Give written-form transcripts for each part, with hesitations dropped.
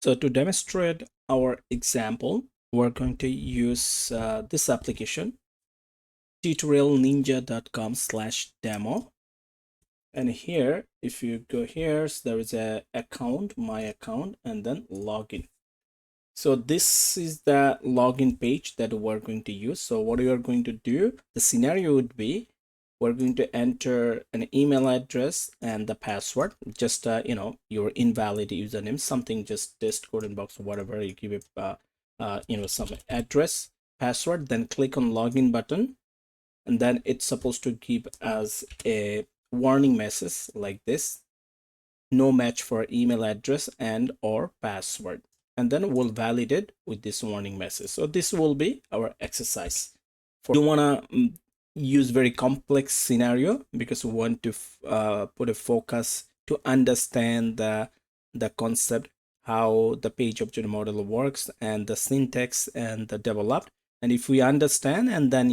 So to demonstrate our example, we're going to use this application, tutorialninja.com/demo. And here, if you go here, so there is a account, my account, and then login. So this is the login page that we're going to use. So what we are going to do, the scenario would be, we're going to enter an email address and the password, just your invalid username, something, just test Codenbox or whatever. You give it some address, password, then click on login button, and then it's supposed to give us a warning message like this: no match for email address and or password. And then we'll validate with this warning message. So this will be our exercise. You want to use very complex scenario because we want to put a focus to understand the concept, how the page object model works, and the syntax and the developed. And if we understand, and then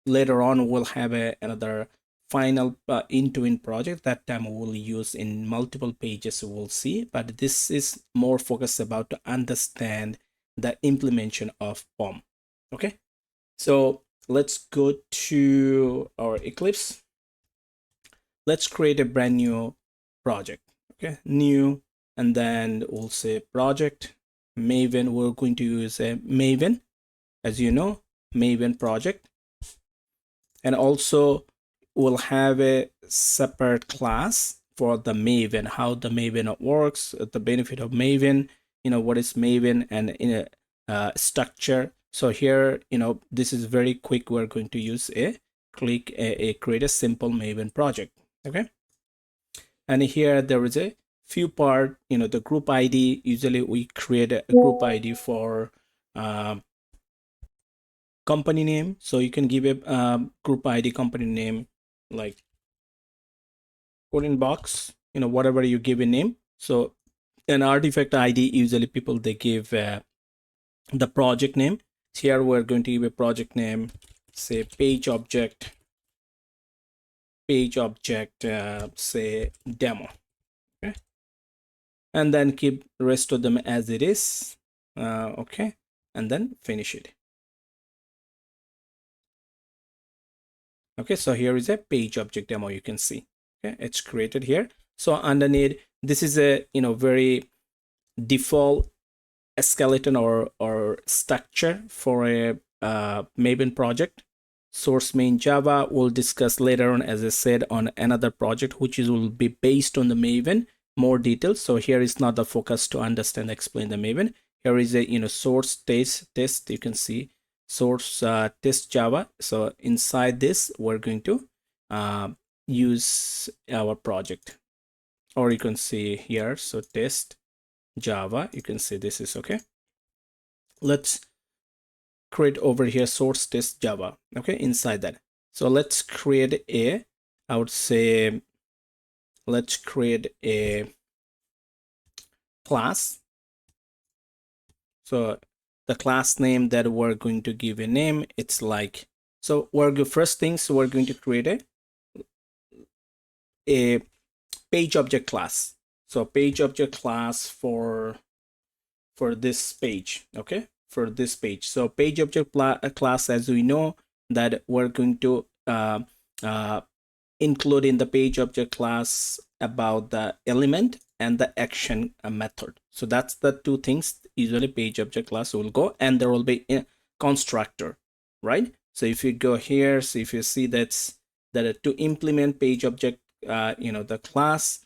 later on we'll have another final end-to-end project that time we'll use in multiple pages, we'll see. But this is more focused about to understand the implementation of POM. Okay, so let's go to our Eclipse. Let's create a brand new project. Okay, new, and then we'll say project Maven. We're going to use a Maven, as you know, Maven project. And also we'll have a separate class for the Maven, how the Maven works, the benefit of Maven, what is Maven, and in a structure. So here, this is very quick. We're going to use create a simple Maven project. Okay, and here there is a few part, the group ID. Usually we create a group ID for company name. So you can give a group ID company name like Codenbox, whatever you give a name. So an artifact ID, usually people, they give the project name. Here we're going to give a project name, say page object, say demo. Okay, and then keep the rest of them as it is. Okay, and then finish it. Okay, so here is a page object demo. You can see, okay, it's created here. So underneath, this is a very default skeleton or structure for a Maven project. Source main Java we'll discuss later on, as I said, on another project, which will be based on the Maven, more details. So here is not the focus to understand, explain the Maven. Here is a source test. You can see source test Java. So inside this, we're going to use our project, or you can see here, so test Java. You can see this is okay. Let's create over here source test Java. Okay, inside that. So let's create I would say, let's create a class. So the class name that we're going to give a name, it's like, so first things, we're going to create a page object class. So page object class for this page. Okay, for this page. So page object class, as we know, that we're going to include in the page object class about the element and the action method. So that's the two things usually page object class will go, and there will be a constructor, right? So if you go here, so if you see that to implement page object, the class,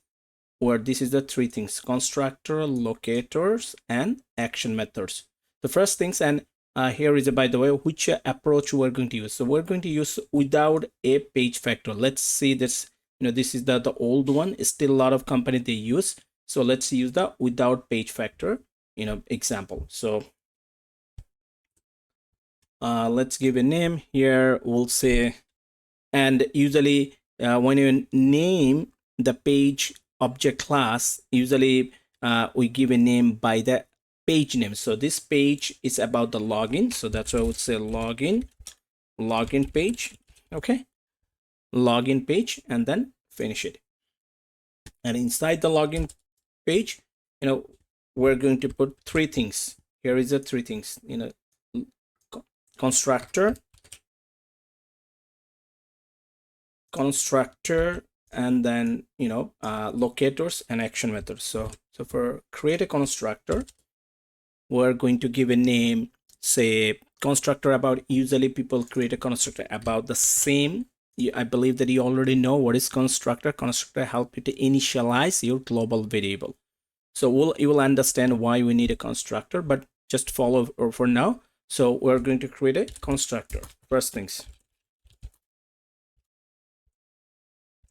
where this is the three things: constructor, locators, and action methods. The first things, and here is, by the way, which approach we're going to use. So we're going to use without a PageFactor. Let's see this. This is the old one. It's still a lot of companies they use. So let's use the without PageFactor example. So let's give a name here. We'll say, and usually when you name the page object class, usually we give a name by the page name. So this page is about the login, so that's why I would say login page. Okay, login page, and then finish it. And inside the login page, we're going to put three things. Here is the three things, you know, constructor, and then, you know, locators and action methods. So for create a constructor, we're going to give a name, say constructor about. Usually people create a constructor about the same. I believe that you already know what is constructor. Constructor help you to initialize your global variable. So you will understand why we need a constructor, but just follow for now. So we're going to create a constructor. First things,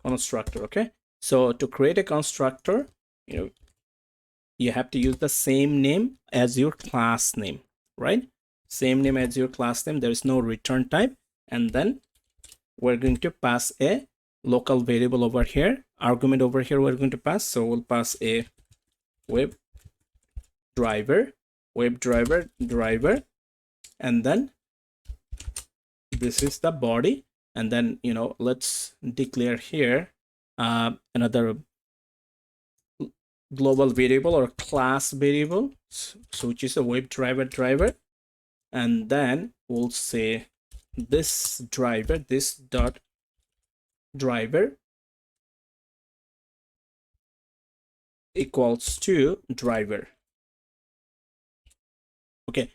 constructor. Okay, so to create a constructor, you know, you have to use the same name as your class name, right? Same name as your class name. There is no return type. And then we're going to pass a local variable over here, argument over here we're going to pass. So we'll pass a web driver, and then this is the body. And then, you know, let's declare here another global variable or class variable, so which is a web driver, and then we'll say this driver, this dot driver equals to driver. Okay,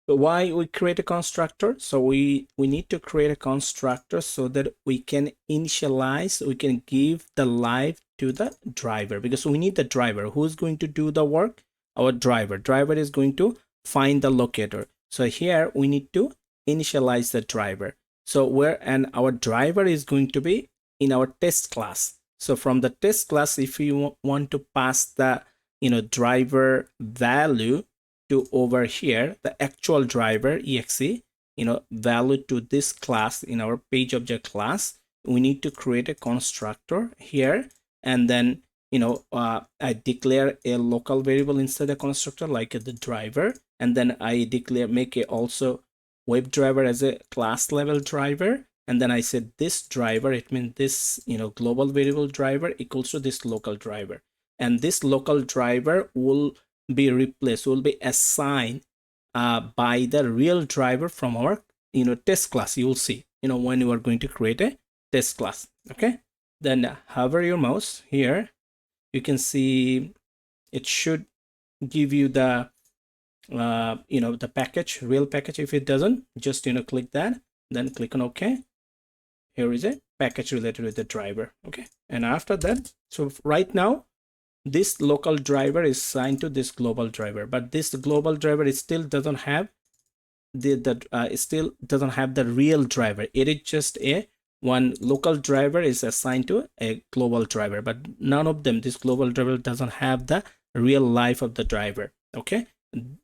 but why we create a constructor? So we need to create a constructor so that we can initialize, we can give the life to the driver, because we need the driver. Who's going to do the work? Our driver is going to find the locator. So here we need to initialize the driver. So our driver is going to be in our test class. So from the test class, if you want to pass the, you know, driver value to over here, the actual driver exe, you know, value to this class in our page object class, we need to create a constructor here. And then, you know, I declare a local variable inside the constructor like the driver, and then I make it also web driver as a class level driver. And then I said this driver, it means this, you know, global variable driver equals to this local driver, and this local driver will be replaced, will be assigned by the real driver from our, you know, test class. You will see, you know, when you are going to create a test class. Okay, then hover your mouse here, you can see it should give you the you know, the package, real package. If it doesn't, just, you know, click that, then click on OK. Here is a package related with the driver. Okay, and after that, so right now this local driver is assigned to this global driver, but this global driver, it still doesn't have it still doesn't have the real driver. It is just a one local driver is assigned to a global driver, but none of them, this global driver doesn't have the real life of the driver. Okay,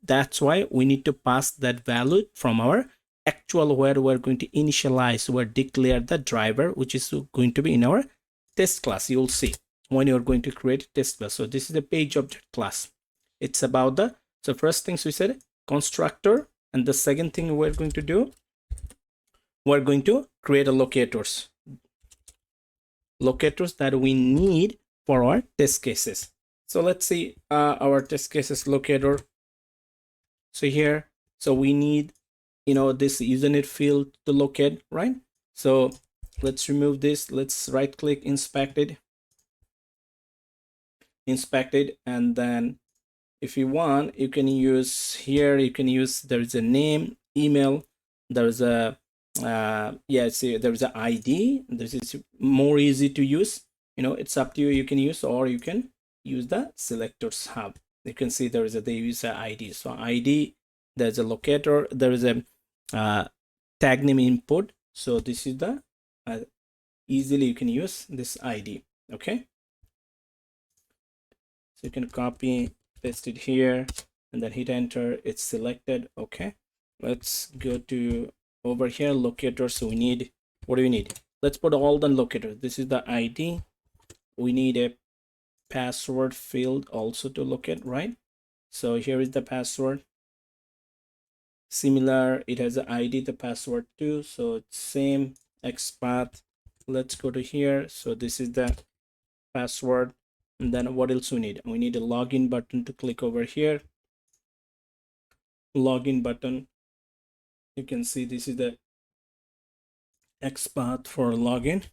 that's why we need to pass that value from our actual, where we're going to initialize, we're declare the driver, which is going to be in our test class. You'll see when you're going to create test class. So this is the page object class. It's about the, so first things we said constructor, and the second thing we're going to do, we're going to create a locators that we need for our test cases. So let's see our test cases locator. So here, so we need, you know, this username field to locate, right? So let's remove this. Let's right click, inspect it, and then if you want, you can use here, you can use, there is a name, email, there's a yeah, see, there's an ID. This is more easy to use, you know, it's up to you. You can use, or you can use the selectors hub. You can see there is a, they use a ID. So ID, there's a locator, there is a tag name input. So this is the easily you can use this ID. Okay, so you can copy, paste it here, and then hit enter. It's selected. Okay, let's go to over here, locator. So we need, what do we need? Let's put all the locators. This is the ID. We need a password field also to locate, right? So here is the password. Similar, it has an ID, the password too. So it's same XPath. Let's go to here. So this is the password. And then what else we need? We need a login button to click over here. Login button. You can see this is the XPath for login.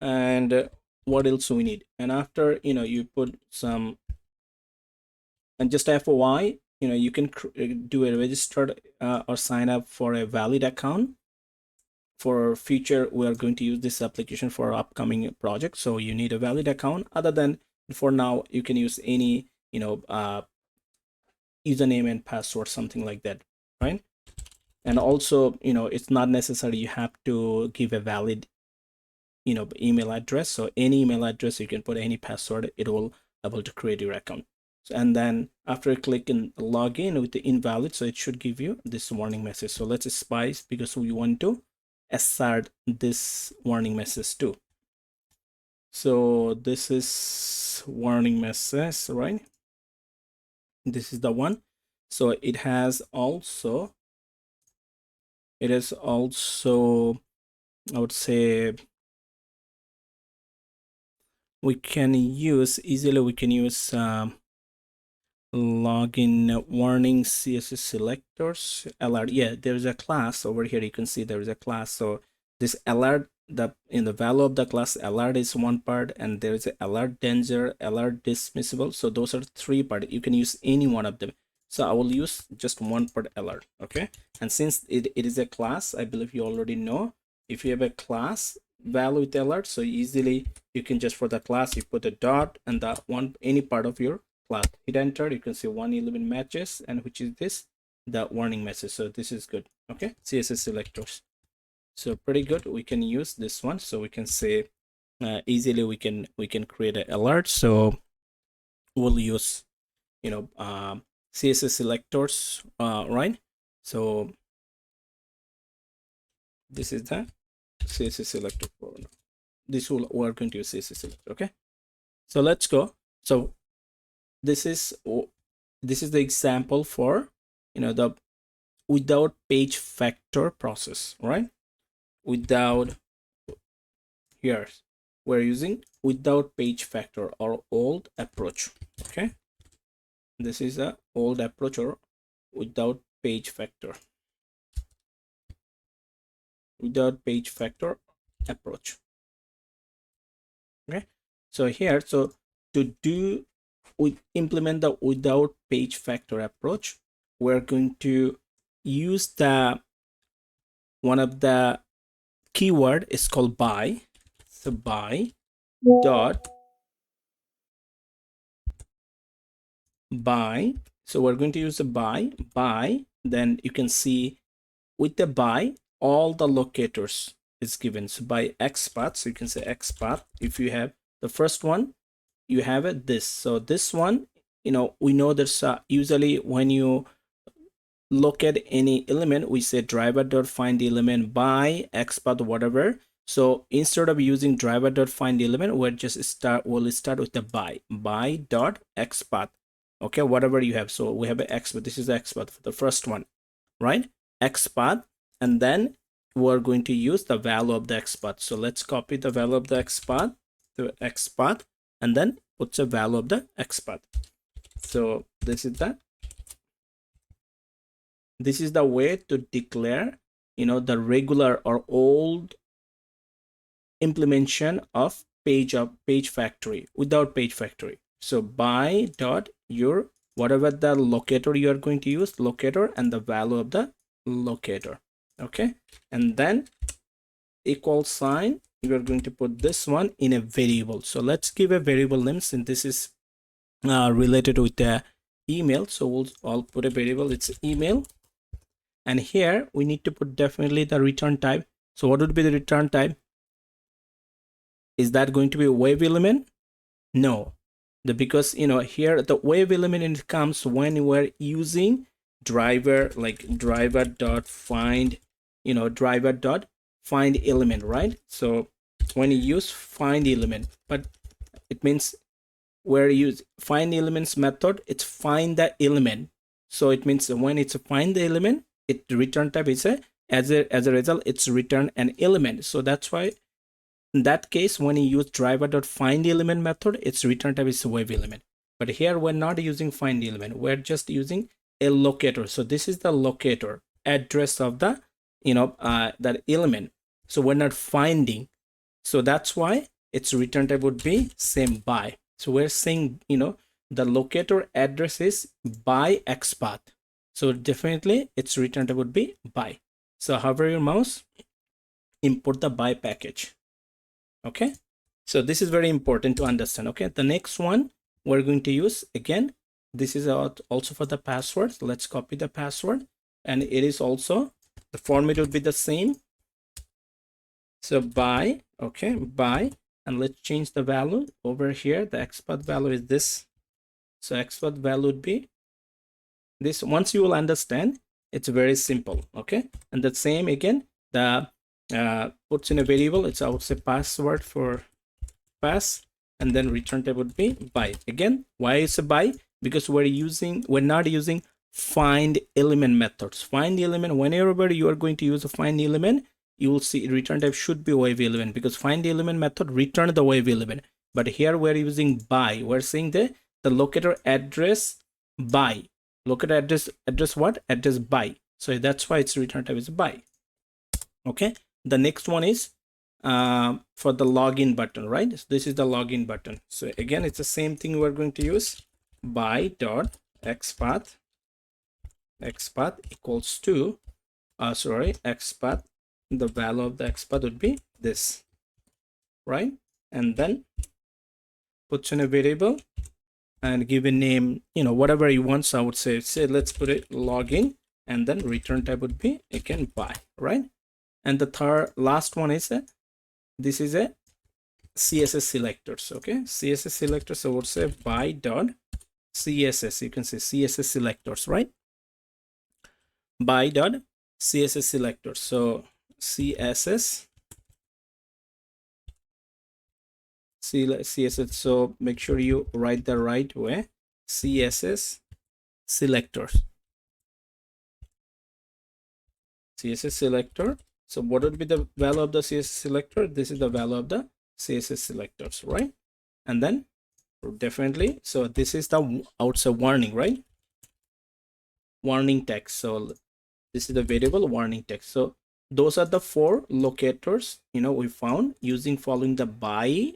And what else we need? And after, you put some, and just FYI, you can do a registered or sign up for a valid account. For future, we are going to use this application for upcoming project, so you need a valid account. Other than, for now, you can use any username and password, something like that, right? And also, it's not necessary you have to give a valid email address. So any email address, you can put any password, it will able to create your account. And then after you click in login with the invalid, so it should give you this warning message. So let's spice, because we want to assert this warning message too. So this is warning message, right? This is the one. So it is also, I would say, we can use login warning CSS selectors alert. Yeah, there's a class over here. You can see there is a class. So this alert, in the value of the class alert is one part, and there is a alert danger, alert dismissible. So those are three parts. You can use any one of them. So I will use just one part alert. Okay. And since it is a class, I believe you already know, if you have a class value with alert, so easily you can just, for the class, you put a dot and that one, any part of your class, hit enter, you can see one element matches, and which is this, the warning message. So this is good. Okay, CSS selectors, so pretty good. We can use this one, so we can say easily we can create an alert. So we'll use CSS selectors, right? So this is the CSS selector for this. We're going to use CSS selector. Okay, so let's go. So this is the example for the without PageFactor process, right? Without, here we're using without PageFactor, or old approach. Okay, this is a old approach, or without PageFactor, without PageFactor approach. Okay, so here, so to do, we implement the without PageFactor approach, we're going to use the one of the keyword is called by. So by dot by, so we're going to use the by, then you can see with the by, all the locators is given. So by XPath, so you can say XPath. If you have the first one, you have it this. So this one, we know there's usually when you look at any element, we say driver.find element by XPath, whatever. So instead of using driver.find element, we'll start with the by dot XPath. Okay, whatever you have. So we have an XPath. This is the XPath for the first one, right? XPath, and then we're going to use the value of the XPath. So let's copy the value of the XPath to XPath, and then put the value of the XPath. So this is the way to declare the regular or old implementation of PageFactory without PageFactory. So by dot your whatever the locator you are going to use, locator, and the value of the locator. Okay, and then equal sign, you are going to put this one in a variable. So let's give a variable name, since this is related with the email. So I'll put a variable, it's email. And here we need to put definitely the return type. So what would be the return type? Is that going to be a wave element? No, because here the wave element comes when we're using driver, like driver.find, driver.find element, right? So when you use find element, but it means where you use find elements method, it's find the element. So it means when it's find the element, the return type is as a result, it's return an element. So that's why in that case, when you use driver.findElement method, its return type is wave element. But here we're not using find element, we're just using a locator. So this is the locator address of the that element. So we're not finding, so that's why its return type would be same by. So we're saying the locator address is by XPath, so definitely its return type would be by. So hover your mouse, import the by package. Okay, so this is very important to understand. Okay, the next one we're going to use, again, this is also for the password. So let's copy the password, and it is also, the format would be the same. So by, okay, by, and let's change the value over here. The XPath value is this. So XPath value would be this. Once you will understand, it's very simple. Okay, and the same again, the puts in a variable, it's, I would say, password for pass, and then return type would be by. Again, why is a by? Because we're not using find element methods. Find element, whenever you are going to use a find element, you will see return type should be wave element, because find element method return the wave element. But here we're using by. We're saying the locator address by. Locator address what? Address by. So that's why its return type is by. Okay, the next one is for the login button, right? So this is the login button. So again, it's the same thing we're going to use. By dot XPath equals to XPath, the value of the XPath would be this, right? And then puts in a variable and give a name, whatever you want. So I would say let's put it login, and then return type would be again by, right? And the last one is this is a CSS selectors. Okay, CSS selectors. So I would say by dot CSS, you can say CSS selectors, right? By dot CSS selectors. So CSS, so make sure you write the right way. CSS selectors, CSS selector. So what would be the value of the CSS selector? This is the value of the CSS selectors, right? And then definitely, so this is the outside warning, right? Warning text. So this is the variable warning text. So those are the 4 locators we found following the by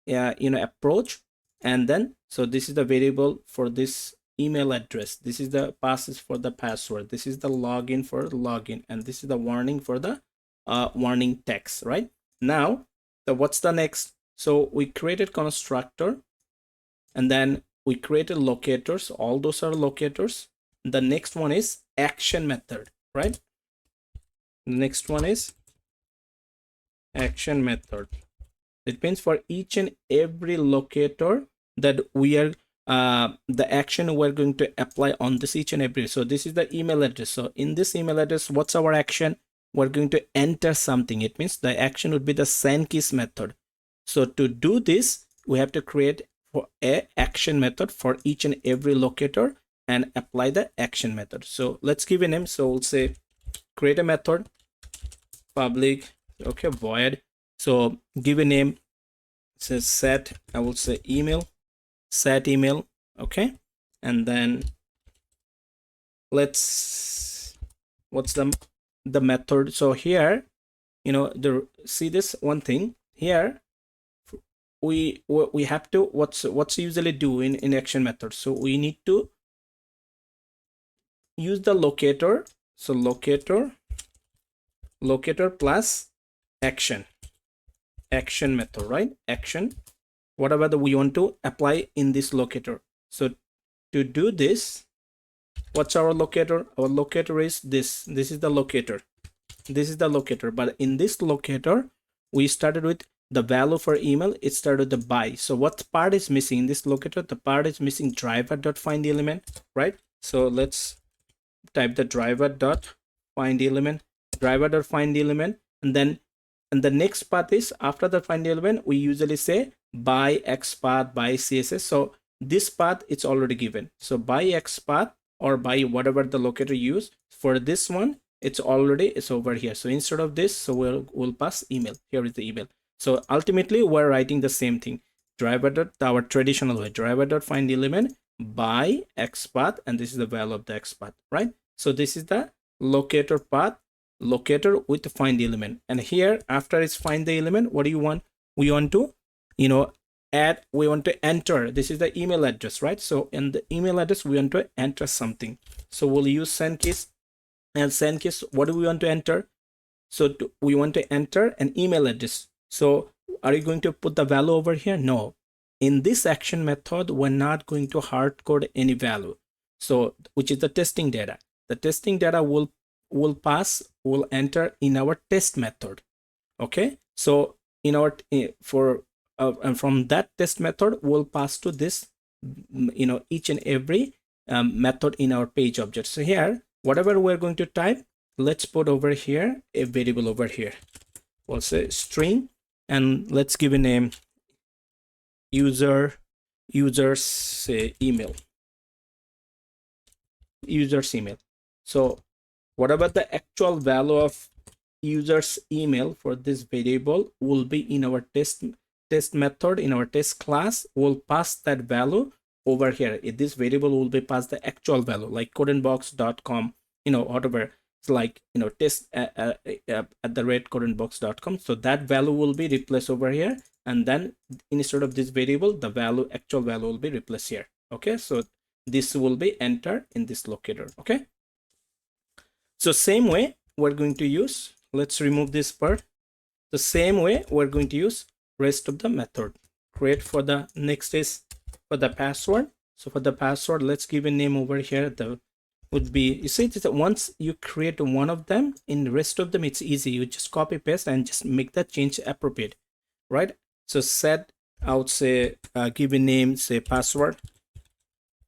approach. And then, so this is the variable for this email address, this is the passes for the password, this is the login for login, and this is the warning for the warning text, right? Now, what's the next? So we created constructor, and then we created locators. All those are locators. The next one is action method, right? The next one is action method. It means for each and every locator that we are the action we're going to apply on this each and every. So this is the email address. So in this email address, what's our action? We're going to enter something. It means the action would be the send keys method. So to do this, we have to create a action method for each and every locator and apply the action method. So let's give a name. So we'll say create a method, public, okay, void. So give a name, says set, I will say email, set email, okay. And then what's the method? So here, see this one thing here, we have to, what's usually do in action method. So we need to use the locator. So locator plus action method, right? Action, whatever that we want to apply in this locator. So to do this, what's our locator? Our locator is this is the locator, but in this locator we started with the value for email, it started the by. So what part is missing in this locator? The part is missing driver.findElement, right? So let's type the driver.findElement, and the next path is after the find element, we usually say by XPath, by CSS. So this path it's already given. So by XPath or by whatever the locator use for this one, it's over here. So instead of this, so we'll pass email. Here is the email. So ultimately we're writing the same thing. Driver dot, our traditional way, driver dot find element by XPath, and this is the value of the XPath, right? So this is the locator path, locator with the find element. And here after it's find the element, what do you want? We want to, add, we want to enter, this is the email address, right? So in the email address we want to enter something. So we'll use send case, and send case, what do we want to enter? So we want to enter an email address. So are you going to put the value over here? No. In this action method, we're not going to hard code any value. So which is the testing data. The testing data will enter in our test method. Okay. So in our and from that test method, we'll pass to this, each and every method in our page object. So here, whatever we're going to type, let's put over here a variable over here. We'll say string, and let's give a name users email. So whatever the actual value of user's email for this variable will be in our test method, in our test class, we'll pass that value over here. This variable will be passed the actual value, like codenbox.com, whatever. It's like, test at the rate codenbox.com. So that value will be replaced over here, and then instead of this variable, the actual value will be replaced here. Okay, so this will be entered in this locator. Okay, so same way we're going to use, let's remove this part. The same way we're going to use rest of the method. Create for the next is for the password. So for the password, let's give a name over here. The would be, you see that once you create one of them, in the rest of them it's easy. You just copy paste and just make that change appropriate, right? So set, I would say give a name, say password,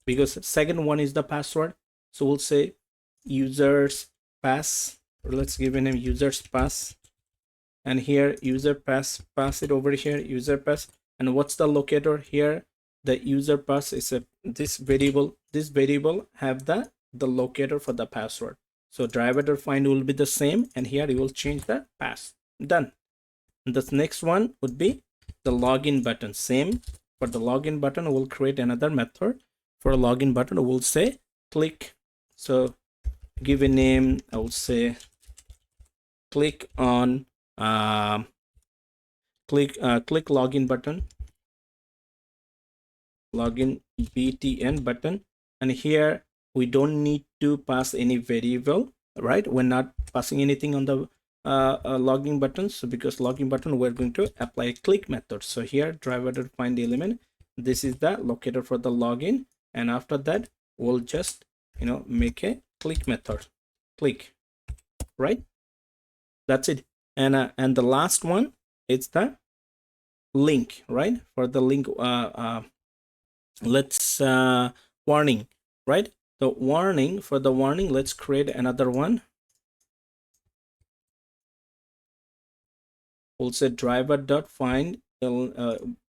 because second one is the password. So we'll say users pass, or let's give a name users pass, and here user pass it over here, user pass. And what's the locator here? The user pass is this variable have the locator for the password. So driver find will be the same, and here you will change the pass. Done. And the next one would be the login button. Same for the login button, we'll create another method. For a login button, we'll say click. So give a name, I will say click on click login button, login btn button. And here we don't need to pass any variable, right? We're not passing anything on the login button. So because login button, we're going to apply a click method. So here driver.find element, this is the locator for the login, and after that we'll just make a click method, click, right? That's it. And the last one, it's the link, right? For the link, let's warning, right? The warning, for the warning, let's create another one. We'll say driver.find,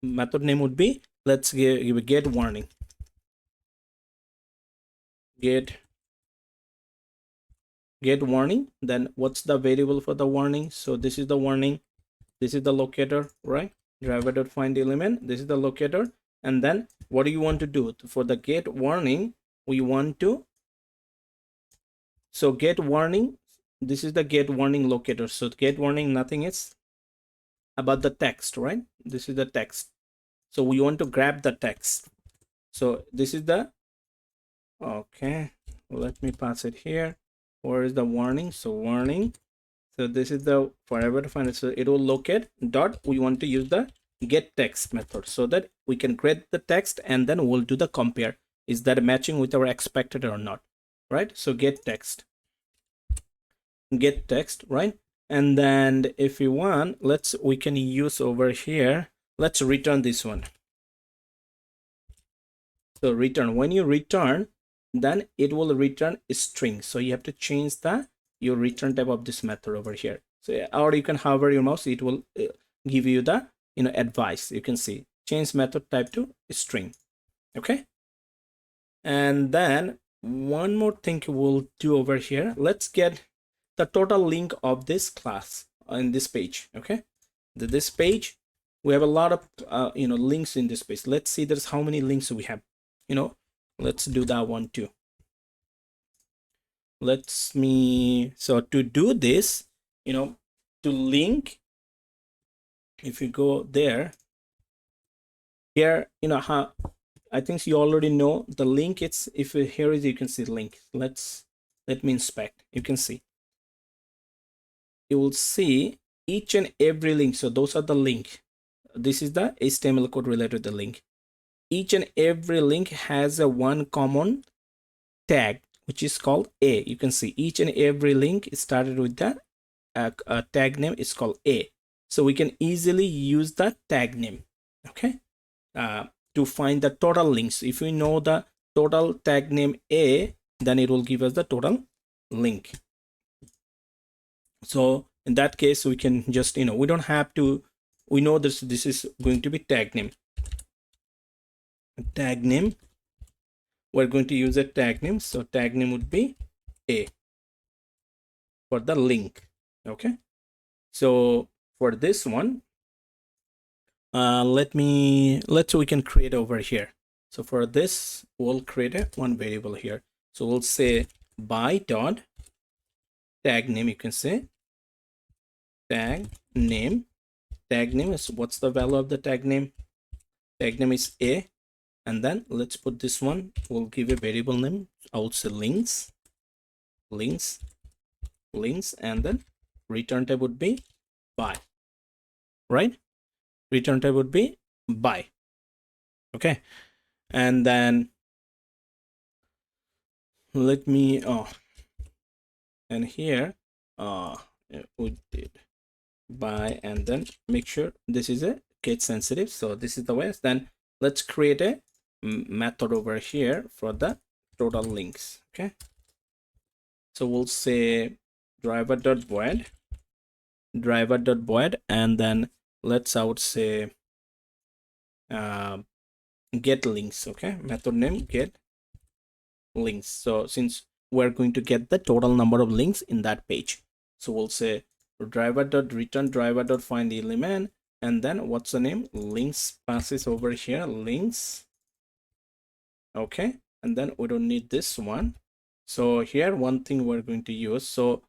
method name would be, let's give a get warning, get warning. Then what's the variable for the warning? So this is the warning, this is the locator, right? Driver.find element, this is the locator. And then what do you want to do for the get warning? We want to, so get warning, this is the get warning locator. So get warning, nothing is about the text, right? This is the text. So we want to grab the text. So this is the, okay, let me pass it here. Where is the warning? So warning, so this is the forever to find it. So it will locate dot, we want to use the get text method so that we can create the text, and then we'll do the compare, is that matching with our expected or not, right? So get text, right? And then if you want, we can use over here, let's return this one. So return, when you return, then it will return a string. So you have to change your return type of this method over here. So, or you can hover your mouse, it will give you the advice. You can see change method type to string. Okay, and then one more thing we'll do over here, let's get the total link of this class in this page. Okay, this page, we have a lot of links in this page. Let's see there's how many links we have. Let's do that one too. So to do this, to link, if you go there, here, how I think you already know the link. It's here is, you can see the link. Let me inspect. You can see, you will see each and every link. So those are the link. This is the HTML code related to the link. Each and every link has a one common tag, which is called A. You can see each and every link is started with that tag name is called A. So we can easily use that tag name, okay, to find the total links. If we know the total tag name A, then it will give us the total link. So in that case, we can just, we don't have to, we know this is going to be tag name. We're going to use a tag name. So tag name would be A for the link. Okay. So for this one, we can create over here. So for this, we'll create one variable here. So we'll say by dot tag name. You can say tag name. Tag name is, what's the value of the tag name? Tag name is A. And then let's put this one, we'll give a variable name. I would say links, and then return type would be by, right? Return type would be by. Okay. And then let me, and here, we did by, and then make sure this is a case sensitive. So this is the way. Then let's create a method over here for the total links. Okay. So we'll say driver.void, and then I would say get links. Okay, method name get links. So since we're going to get the total number of links in that page, so we'll say driver.return driver.find the element, and then what's the name? Links passes over here, links. Okay, and then we don't need this one. So here, one thing we're going to use, so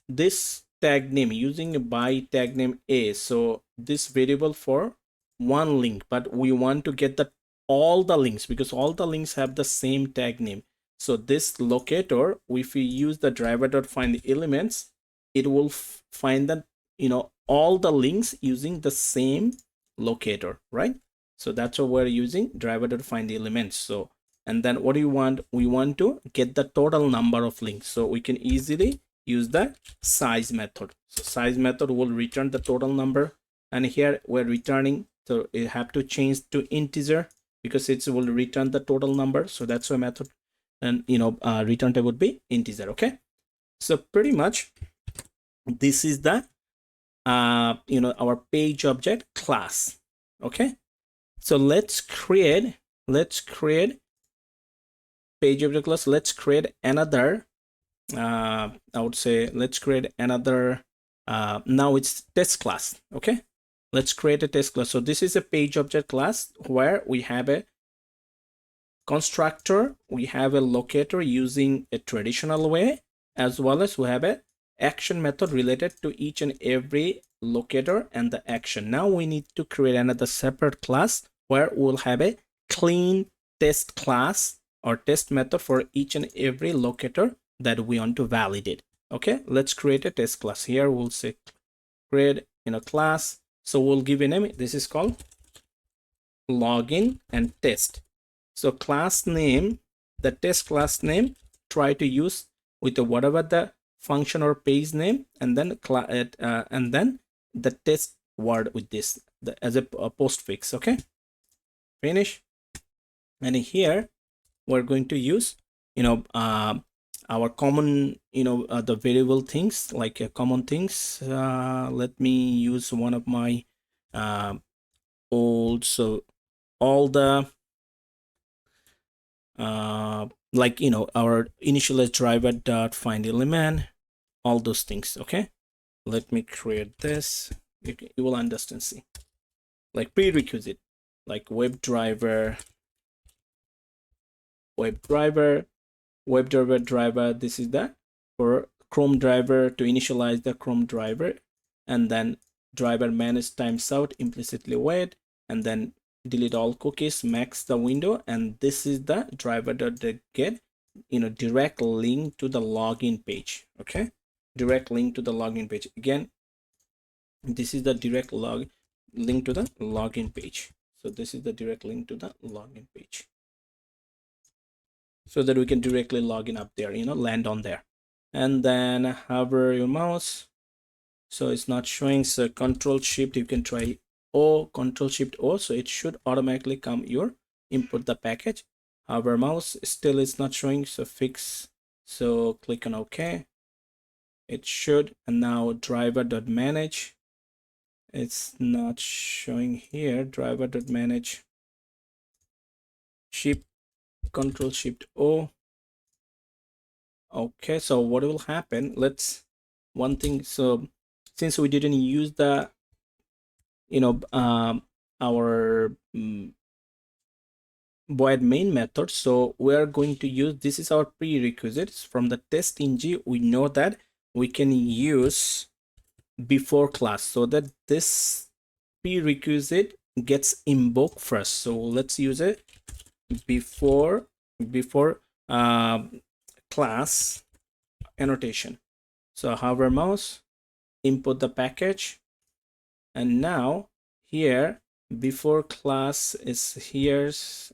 this tag name, using a by tag name A, so this variable for one link, but we want to get all the links, because all the links have the same tag name. So this locator, if we use the driver.find elements, it will find that all the links using the same locator, right? So that's what we're using, driver.find elements. So, and then what do you want? We want to get the total number of links. So we can easily use the size method. So size method will return the total number, and here we're returning, so you have to change to integer because it will return the total number. So that's a method, and return type would be integer. Okay, so pretty much this is the our page object class. Okay, so let's create page object class. Let's create another I would say let's create another now it's test class. Okay, let's create a test class. So this is a page object class where we have a constructor, we have a locator using a traditional way, as well as we have a action method related to each and every locator and the action. Now we need to create another separate class where we'll have a clean test class or test method for each and every locator that we want to validate. Okay, let's create a test class. Here we'll say create class. So we'll give a name. This is called login and test. So class name, the test class name, try to use with whatever the function or page name, and then the test word with this as a postfix. Okay, finish. And here we're going to use our common the variable things, like common things. Let me use one of my old, so all the like our initialize driver dot find element, all those things. Okay, let me create this. you will understand. See, like prerequisite, like WebDriver. This is the for Chrome driver to initialize the Chrome driver, and then driver manage times out implicitly wait, and then delete all cookies, max the window, and this is the driver.get, direct link to the login page. Okay, direct link to the login page. Again, this is the direct link to the login page. So this is the direct link to the login page, so that we can directly log in up there, land on there. And then hover your mouse, so it's not showing. So Control Shift, you can try O, Control Shift O, so it should automatically come your import the package. Hover mouse, still it's not showing, so fix. So click on OK, it should. And now driver.manage, it's not showing here. Driver.manage, Shift, Control Shift O. Okay, so what will happen, one thing, so since we didn't use the our void main method, so we are going to use, this is our prerequisites from the test ng. We know that we can use before class, so that this prerequisite gets invoked first. So let's use it before class annotation. So hover mouse, input the package, and now here before class is here,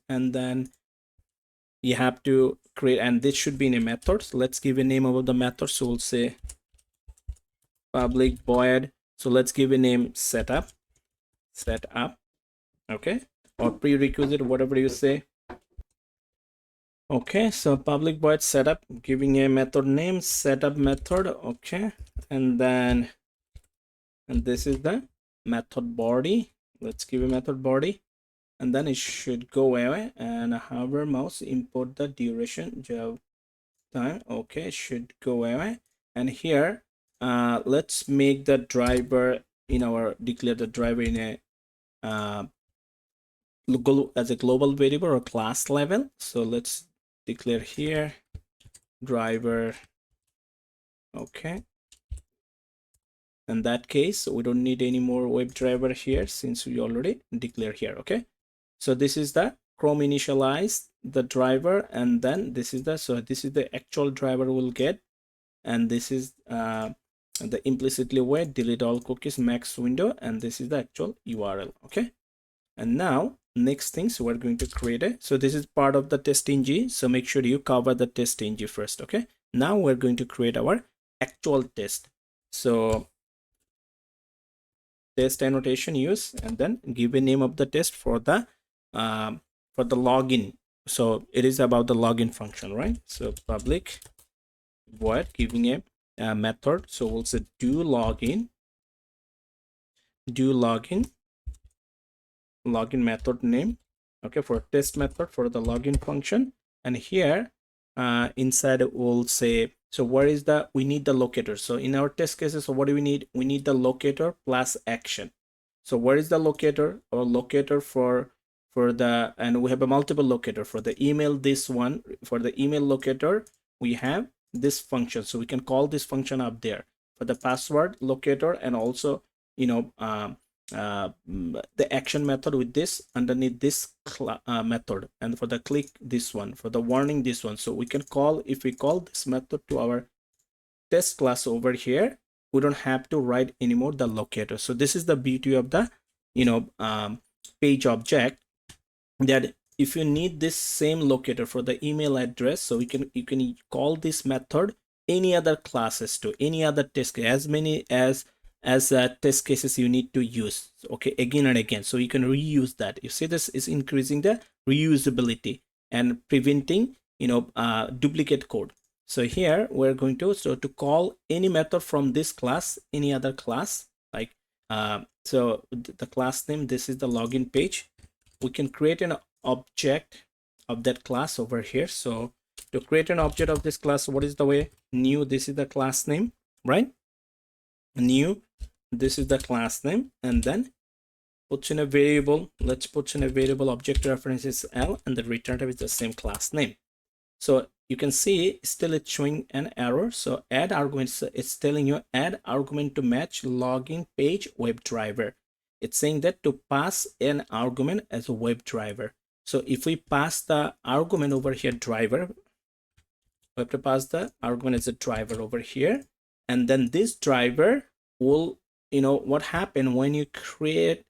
and then you have to create, and this should be in a method. So let's give a name of the method. So we'll say public void, so let's give a name setup, okay, or prerequisite, whatever you say. Okay, so public void setup, giving a method name setup method. Okay, and this is the method body. Let's give a method body, and then it should go away. And hover mouse, import the duration job time. Okay, it should go away. And here let's make the driver declare the driver in a as a global variable or class level. So let's declare here driver. Okay, in that case we don't need any more WebDriver here, since we already declare here. Okay, so this is the Chrome initialized the driver, and then this is the actual driver we'll get, and this is the implicitly wait, delete all cookies, max window, and this is the actual URL. Okay, and now next things we're going to create it. So this is part of the test ng, so make sure you cover the test ng first. Okay, now we're going to create our actual test. So test annotation use, and then give a name of the test for the login. So it is about the login function, right? So public void, giving a method. So we'll say do login method name. Okay, for test method for the login function. And here inside we'll say, so where is we need the locator. So in our test cases, so what do we need? We need the locator plus action. So where is the locator? Or locator for the, and we have a multiple locator for the email. This one, for the email locator, we have this function, so we can call this function up there. For the password locator, and also the action method with this underneath this method, and for the click, this one, for the warning, this one. So we can call, if we call this method to our test class over here, we don't have to write anymore the locator. So this is the beauty of the page object, that if you need this same locator for the email address, so you can call this method any other classes to any other test case, as many as test cases you need to use. Okay, again and again, so you can reuse that. You see, this is increasing the reusability and preventing duplicate code. So here we're going to call any method from this class, any other class, like so the class name, this is the login page. We can create an object of that class over here. So to create an object of this class, what is the way? New, this is the class name, right? New, this is the class name, and then puts in a variable. Let's put in a variable object reference is L, and the return type is the same class name. So you can see still it's showing an error. So add arguments, it's telling you add argument to match login page web driver. It's saying that to pass an argument as a web driver. So if we pass the argument over here driver, we have to pass the argument as a driver over here, and then this driver will, what happened when you create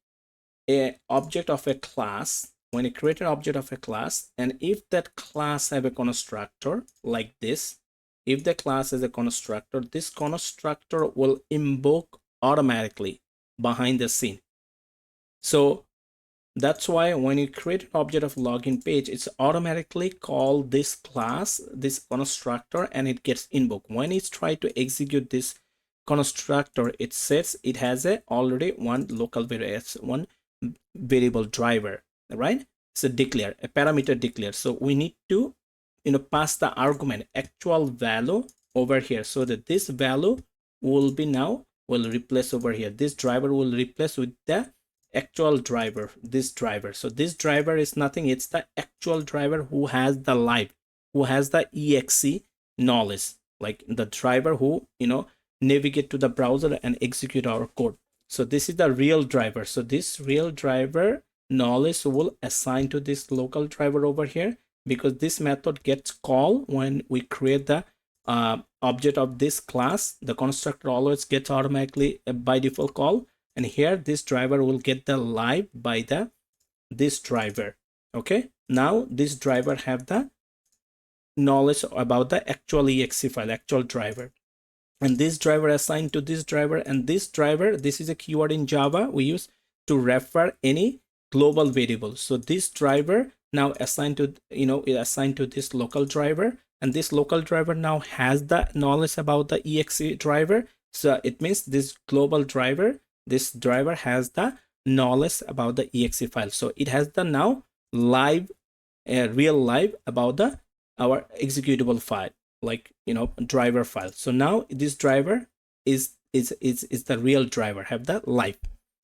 a object of a class, when you create an object of a class, and if that class have a constructor like this, if the class is a constructor, this constructor will invoke automatically behind the scene. So that's why when you create an object of login page, it's automatically call this class, this constructor, and it gets invoked. When it's trying to execute this constructor, it says it has a already one local variable, one variable driver, right? It's a declare, a parameter declare. So we need to, pass the argument actual value over here, so that this value will be now will replace over here. This driver will replace with the actual driver, this driver. So this driver is nothing, it's the actual driver who has the live, who has the exe knowledge, like the driver who navigate to the browser and execute our code. So this is the real driver. So this real driver knowledge will assign to this local driver over here, because this method gets called when we create the object of this class. The constructor always gets automatically by default call, and here this driver will get the live by this driver. Okay, now this driver have the knowledge about the actual exe file, actual driver, and this driver assigned to this driver. And this driver, this is a keyword in Java we use to refer any global variable. So this driver now assigned to assigned to this local driver, and this local driver now has the knowledge about the exe driver. So it means this global driver, this driver has the knowledge about the exe file. So it has the now live, real live about our executable file, like driver file. So now this driver is the real driver, have that live.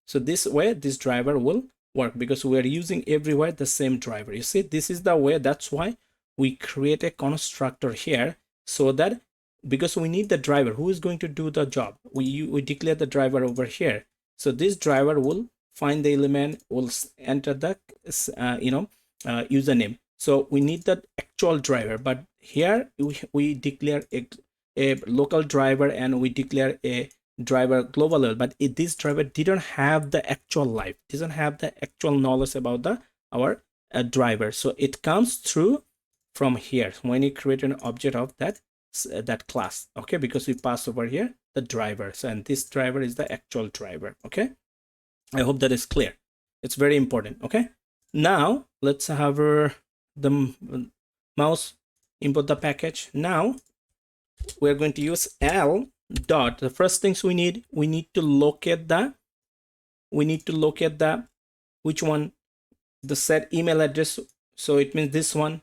So this way this driver will work, because we are using everywhere the same driver. You see, this is the way. That's why we create a constructor here, so that because we need the driver who is going to do the job, we declare the driver over here. So this driver will find the element, will enter the username. So we need that actual driver, but here we declare a local driver, and we declare a driver global level, but this driver didn't have the actual life, doesn't have the actual knowledge about our driver. So it comes through from here when you create an object of that class, okay, because we pass over here the driver. So, and this driver is the actual driver. Okay, I hope that is clear. It's very important. Okay, now let's have the mouse import the package. Now we're going to use L dot. The first things we need to locate the which one, the set email address. So it means this one,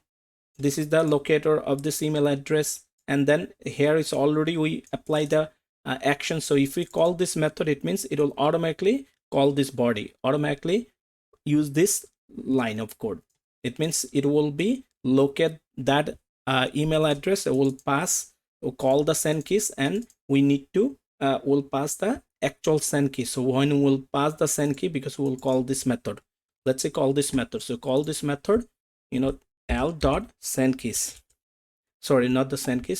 this is the locator of this email address, and then here is already we apply the action. So if we call this method, it means it will automatically call this body, automatically use this line of code. It means it will be locate that email address. It will pass, will call the send keys, and we need to will pass the actual send key. So when we'll pass the send key, because we'll call this method, let's say call this method. So call this method, L dot send keys. Sorry, not the send keys,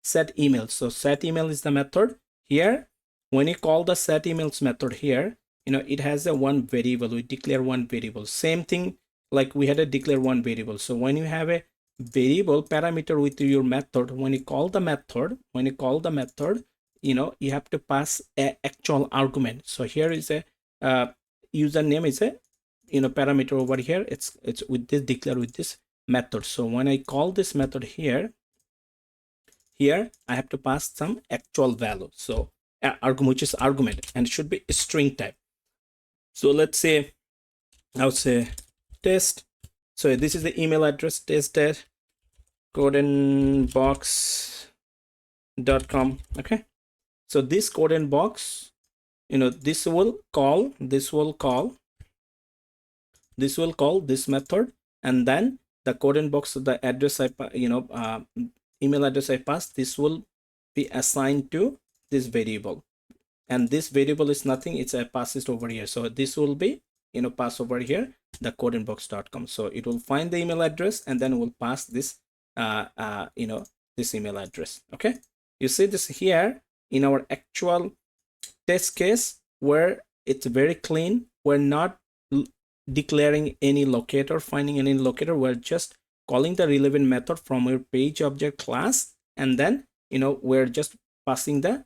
set email. So set email is the method here. When you call the set emails method here, it has a one variable. We declare one variable. Same thing like we had a declare one variable. So when you have a variable parameter with your method, when you call the method, you have to pass a actual argument. So here is a username is a parameter over here. It's with this declare with this method. So when I call this method here I have to pass some actual value. So argument, which is argument, and it should be a string type. So let's say I would say test. So this is the email address, test@codenbox.com. okay, so this Codenbox this will call this method, and then the Codenbox, the address I email address I passed, this will be assigned to this variable, and this variable is nothing, it's a pass it over here. So this will be pass over here the codenbox.com. So it will find the email address and then we'll pass this this email address. Okay, you see this here in our actual test case where it's very clean. We're not declaring any locator, finding any locator. We're just calling the relevant method from your page object class, and then we're just passing the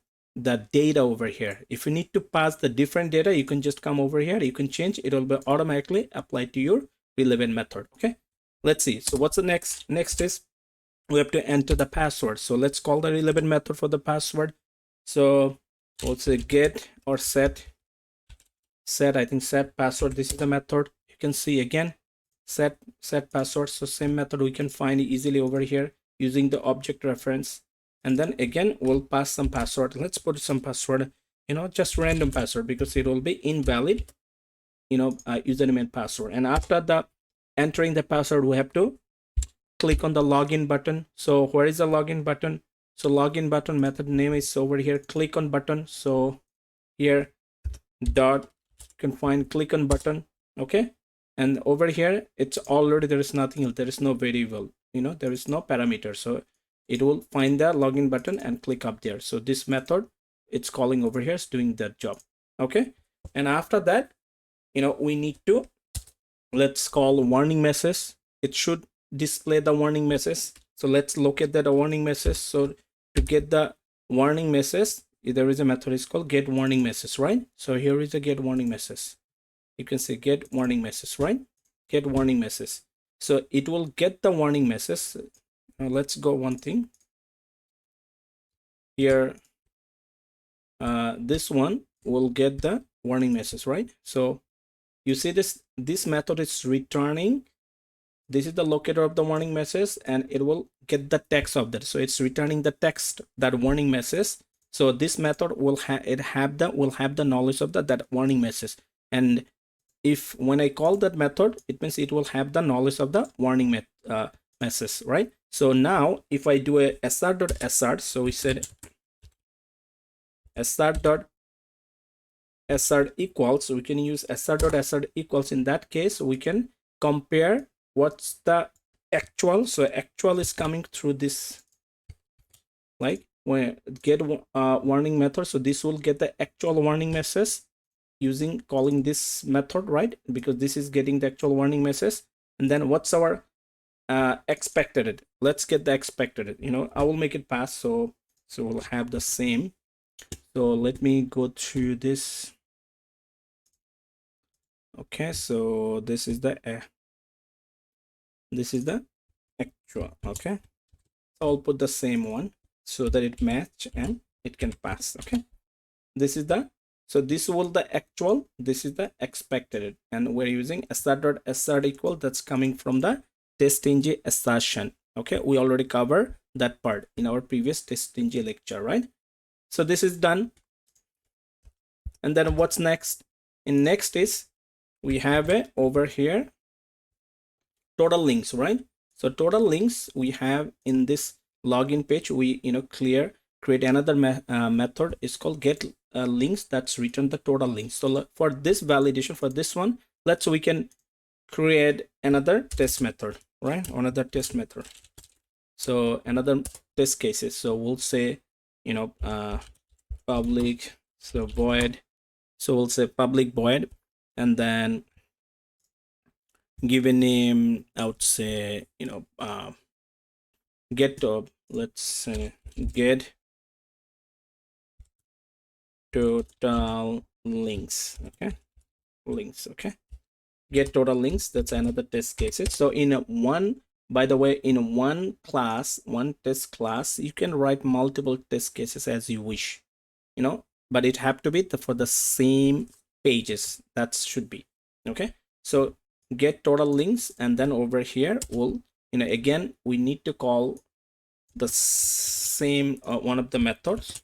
data over here. If you need to pass the different data, you can just come over here, you can change, it will be automatically applied to your relevant method. Okay, let's see. So what's the next is we have to enter the password. So let's call the relevant method for the password. So we'll say get or set I think set password. This is the method. You can see again set password. So same method we can find easily over here using the object reference, and then again we'll pass some password. Let's put some password, just random password, because it will be invalid username and password. And after the entering the password, we have to click on the login button. So where is the login button? So login button method name is over here, click on button. So here dot, you can find click on button. Okay, and over here it's already, there is nothing else, there is no variable, there is no parameter. So it will find the login button and click up there. So this method it's calling over here is doing that job. Okay, and after that we need to, let's call warning message. It should display the warning message. So let's locate that warning message. So to get the warning message, there is a method is called get warning message, right? So here is a get warning message. You can say get warning message, right? Get warning message. So it will get the warning message. Now let's go one thing here. This one will get the warning message, right? So you see this method is returning, this is the locator of the warning message, and it will get the text of that. So it's returning the text, that warning message. So this method will have the knowledge of that warning message. And if when I call that method, it means it will have the knowledge of the warning message, right? So now if I do a sr.sr, so we said sr.sr equals, so we can use sr.sr equals. In that case, we can compare what's the actual. So actual is coming through this, like when get warning method. So this will get the actual warning message using calling this method, right? Because this is getting the actual warning message. And then what's our expected? Let's get the expected. I will make it pass. So we'll have the same. So let me go to this. Okay, so this is the actual. Okay, I'll put the same one so that it match and it can pass. Okay, this is the, so this will the actual, this is the expected, and we're using sr.sr equal. That's coming from the test.ng assertion. Okay, we already covered that part in our previous test.ng lecture, right? So this is done. And then what's next? In next is we have a over here total links, right? So total links we have in this login page. We create another method is called get links, that's return the total links. So for this validation, for this one, we can create another test method, right? Another test method. So another test cases. So we'll say public, so void, so we'll say public void, and then give a name. I would say get let's say get total links. Okay, links. Okay, get total links. That's another test cases. So in one, by the way, in one class, one test class, you can write multiple test cases as you wish, but it have to be for the same pages. That should be okay. So get total links, and then over here we'll again we need to call the same one of the methods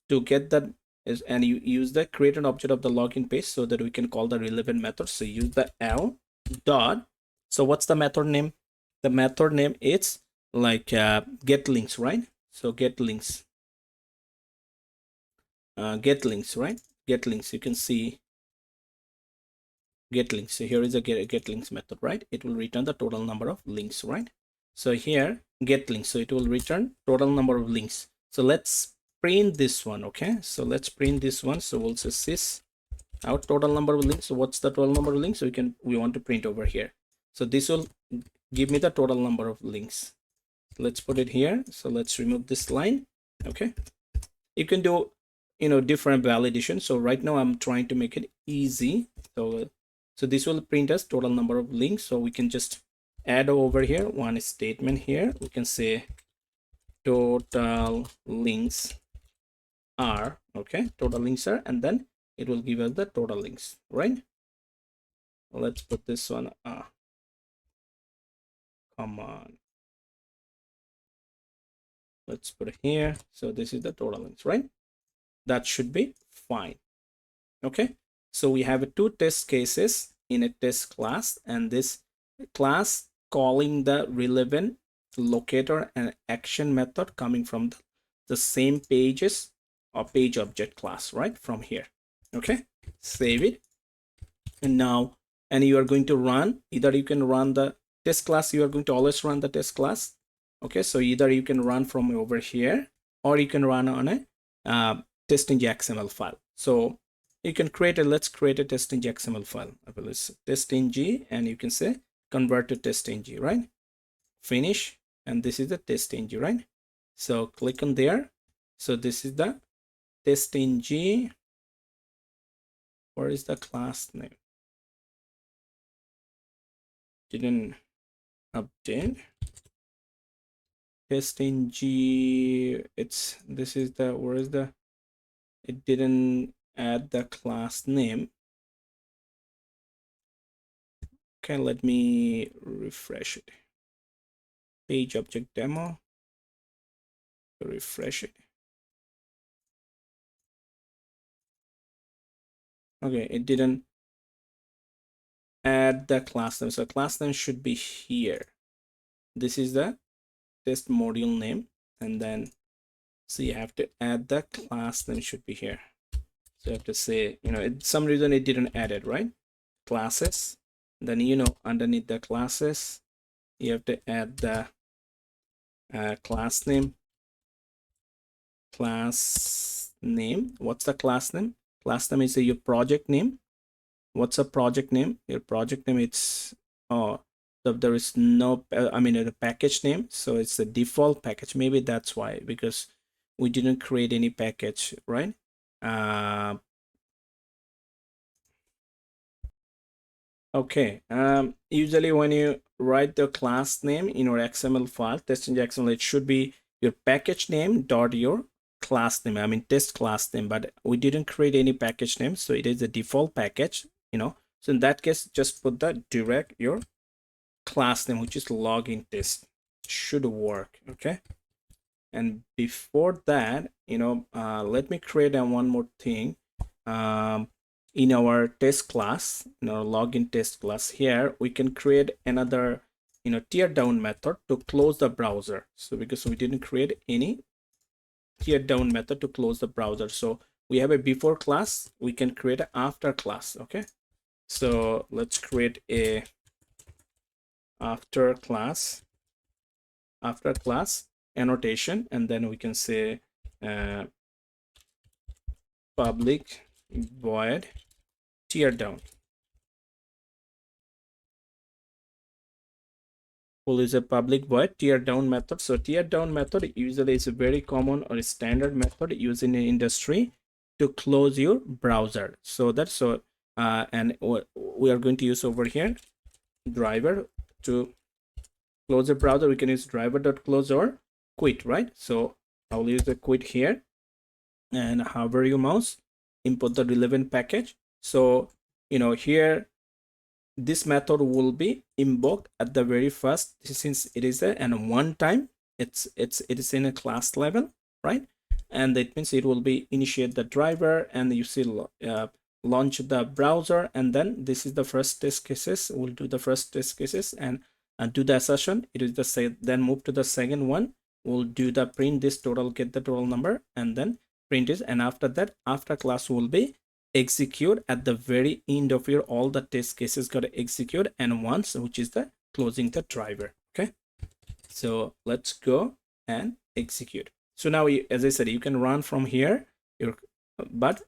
to get that is, and you use the create an object of the login page so that we can call the relevant method. So use the L dot. So what's the method name? The method name is like get links, right? So get links, right? Get links. You can see get links. So here is a get links method, right? It will return the total number of links, right? So here get links, so it will return total number of links. So let's print this one. Okay, so let's print this one. So we'll say sys out total number of links. So what's the total number of links? So we want to print over here. So this will give me the total number of links. Let's put it here. So let's remove this line. Okay, you can do different validation. So right now I'm trying to make it easy. So this will print us total number of links. So we can just add over here one statement here. We can say total links are, okay, total links are, and then it will give us the total links, right? Let's put this one. Come on. Let's put it here. So this is the total links, right? That should be fine. Okay. So we have two test cases in a test class, and this class calling the relevant locator and action method coming from the same pages or page object class, right? From here. Okay. Save it. And now, and you are going to run, either you can run the test class, you are going to always run the test class. Okay. So either you can run from over here, or you can run on a test.xml file. So you can create a, let's create a test.xml file. Let's test.ng, and you can say convert to test.ng, right? Finish, and this is the test.ng, right? So click on there. So this is the test.ng. Where is the class name? Didn't update. Test.ng. It's, this is the, where is the, it didn't add the class name. Okay, let me refresh it. Page object demo. Refresh it. Okay, it didn't add the class name. So class name should be here. This is the test module name, and then so you have to add the class name should be here. So you have to say, some reason it didn't add it, right? Classes. Then underneath the classes, you have to add the class name. Class name. What's the class name? Class name is your project name. What's a project name? Your project name, it's there is no the package name, so it's the default package. Maybe that's why, because we didn't create any package, right? Okay, usually when you write the class name in your XML file, test.xml, it should be your package name dot your class name, test class name, but we didn't create any package name, so it is the default package, so in that case, just put the direct your class name, which is login test. Should work. Okay, and before that, let me create one more thing. In our test class, in our login test class here, we can create another tear down method to close the browser. So because we didn't create any tear down method to close the browser, so we have a before class, we can create an after class. Okay, so let's create a after class annotation, and then we can say public void tear down. We'll use a public void tear down method. So tear down method usually is a very common or a standard method used in the industry to close your browser. So that's so and we are going to use over here driver to close the browser. We can use driver.close or quit, right? So I'll use the quit here, and hover your mouse, input the relevant package. So here this method will be invoked at the very first, since it is and one time it is in a class level, right? and that means it will be initiate the driver, and you see launch the browser, and then this is the first test cases. We'll do the first test cases and do the assertion. It is the then move to the second one. We'll do the print this total, get the total number, and then print it. And after that, after class will be execute at the very end of your all the test cases got to execute, and once, which is the closing the driver. Okay, so let's go and execute. So now, as I said, you can run from here, but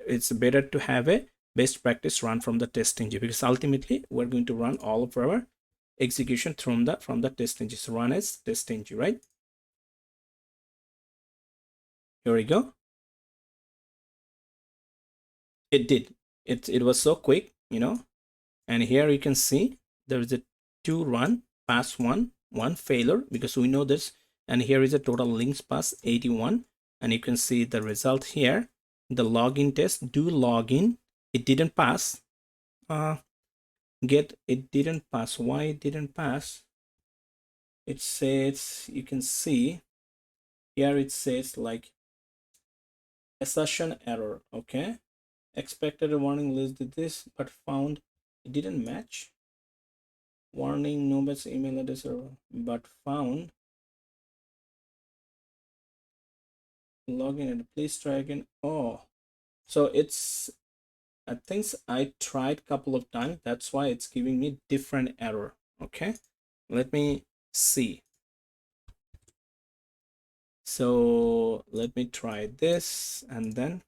it's better to have a best practice run from the test engine, because ultimately we're going to run all of our execution from the test engine. So run as test engine, right? Here we go. It did. It was so quick, you know. And here you can see there is a 2 run, pass 1 failure, because we know this. And here is a total links pass 81, and you can see the result here. The login test, do login, it didn't pass. It didn't pass. Why it didn't pass? It says, you can see here, it says like assertion error. Okay, expected a warning list did this, but found it didn't match. Warning, no match email address, but found login, and please try again. Oh, so it's, I think I tried a couple of times, that's why it's giving me different error. Okay, let me see. So let me try this, and then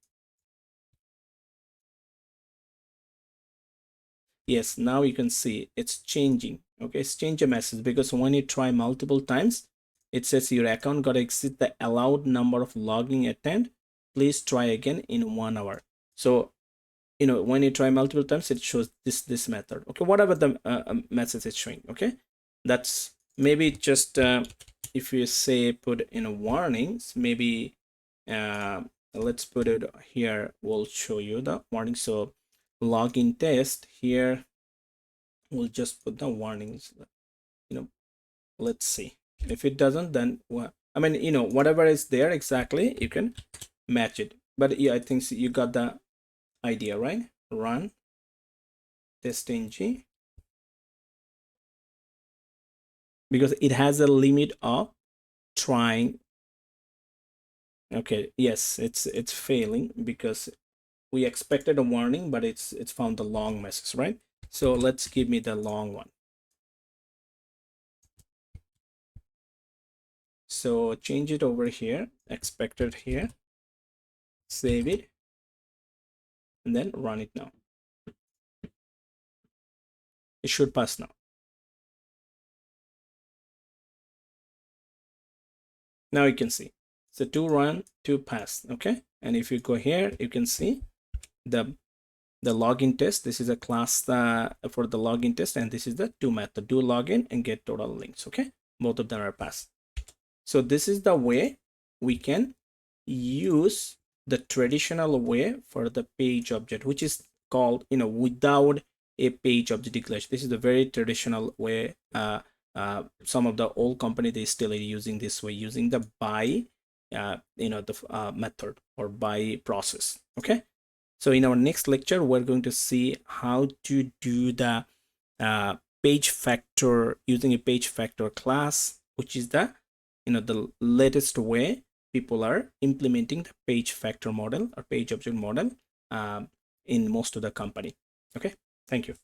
yes, now you can see it's changing. Okay, it's changed a message, because when you try multiple times, it says your account got to exceed the allowed number of login attempt. Please try again in 1 hour. So, you know, when you try multiple times, it shows this method. Okay, whatever the message is showing. Okay, that's maybe just if you say put in a warnings, maybe let's put it here. We'll show you the warning. So login test here, we'll just put the warnings. You know, let's see if it doesn't, then what, I mean, you know, whatever is there exactly, you can match it. But yeah, I think you got the idea, right? Run test ng, because it has a limit of trying. Okay, yes, it's failing because we expected a warning, but it's found the long message, right? So let's give me the long one. So change it over here, expected here, save it, and then run it now. It should pass now. Now you can see, so 2 run, 2 pass. Okay, and if you go here, you can see the login test. This is a class for the login test, and this is the 2 method, do login and get total links. Okay, both of them are passed. So this is the way we can use the traditional way for the page object, which is called, you know, without a page object declaration. This is the very traditional way. Some of the old company, they still are using this way, using the by you know, the method or by process. Okay, so in our next lecture, we're going to see how to do the PageFactor using a PageFactor class, which is the, you know, the latest way people are implementing the PageFactor model or page object model in most of the company. Okay, thank you.